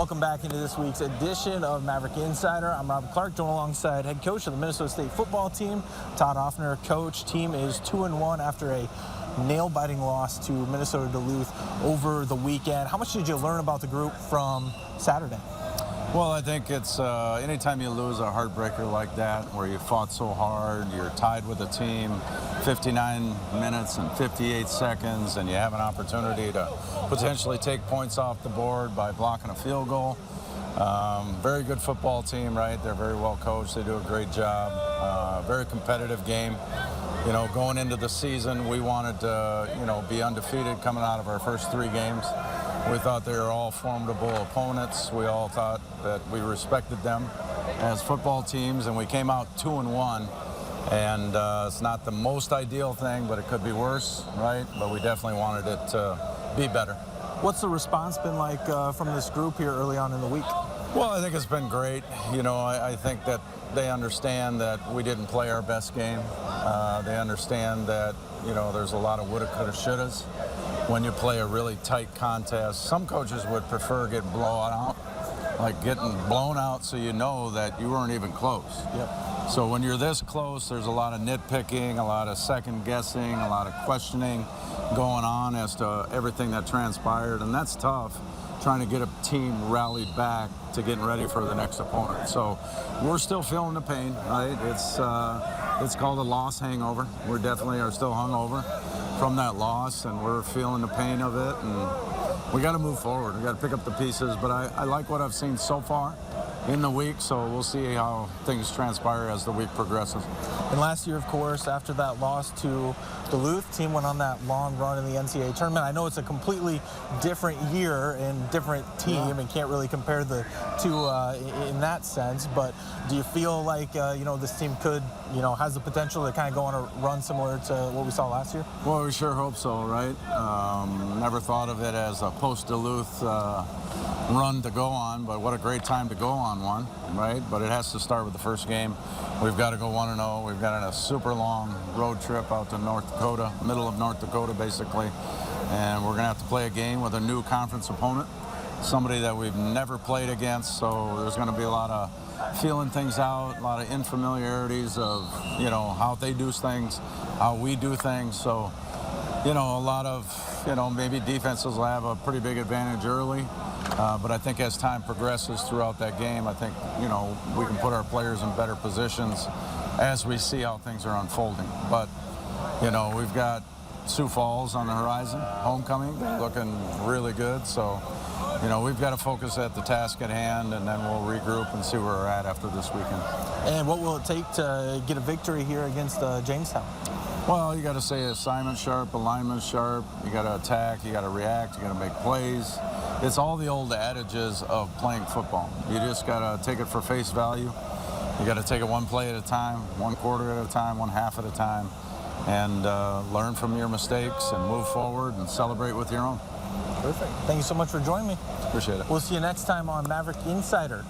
Welcome back into this week's edition of Maverick Insider. I'm Robert Clark, joined alongside head coach of the Minnesota State football team, Todd Offner. Coach, team is 2-1 after a nail-biting loss to Minnesota Duluth over the weekend. How much did you learn about the group from Saturday? Well, I think it's anytime you lose a heartbreaker like that, where you fought so hard, you're tied with a team 59 minutes and 58 seconds, and you have an opportunity to potentially take points off the board by blocking a field goal. Very good football team, right? They're very well coached. They do a great job. Very competitive game. You know, going into the season, we wanted to, be undefeated coming out of our first 3 games. We thought they were all formidable opponents. We all thought that we respected them as football teams, and we came out 2-1. And it's not the most ideal thing, but it could be worse, right? But we definitely wanted it to be better. What's the response been like from this group here early on in the week? Well, I think it's been great. You know, I think that they understand that we didn't play our best game. They understand that, there's a lot of woulda, coulda, shouldas when you play a really tight contest. Some coaches would prefer getting blown out, like getting blown out so you know that you weren't even close. Yep. So when you're this close, there's a lot of nitpicking, a lot of second guessing, a lot of questioning going on as to everything that transpired, and that's tough, trying to get a team rallied back to getting ready for the next opponent. So we're still feeling the pain, right? It's called a loss hangover. We definitely are still hungover from that loss, and we're feeling the pain of it, and we got to move forward. We got to pick up the pieces, but I like what I've seen so far in the week, so we'll see how things transpire as the week progresses. And last year, of course, after that loss to Duluth, team went on that long run in the NCAA tournament. I know it's a completely different year and different team, and can't really compare the two in that sense, but do you feel like, this team could, has the potential to kind of go on a run similar to what we saw last year? Well, we sure hope so, right? Never thought of it as a post-Duluth run to go on, but what a great time to go on one, right? But it has to start with the first game. We've got to go 1-0. We've got a super long road trip out to North Dakota, middle of North Dakota, basically. And we're going to have to play a game with a new conference opponent, somebody that we've never played against. So there's going to be a lot of feeling things out, a lot of unfamiliarities of, how they do things, how we do things. So, a lot of, maybe defenses will have a pretty big advantage early. But I think as time progresses throughout that game, I think, we can put our players in better positions as we see how things are unfolding. But, we've got Sioux Falls on the horizon, homecoming, looking really good. So, we've got to focus at the task at hand, and then we'll regroup and see where we're at after this weekend. And what will it take to get a victory here against Jamestown? Well, you got to say assignment sharp, alignment sharp. You got to attack, you got to react, you got to make plays. It's all the old adages of playing football. You just got to take it for face value. You got to take it one play at a time, one quarter at a time, one half at a time, and learn from your mistakes and move forward and celebrate with your own. Perfect. Thank you so much for joining me. Appreciate it. We'll see you next time on Maverick Insider.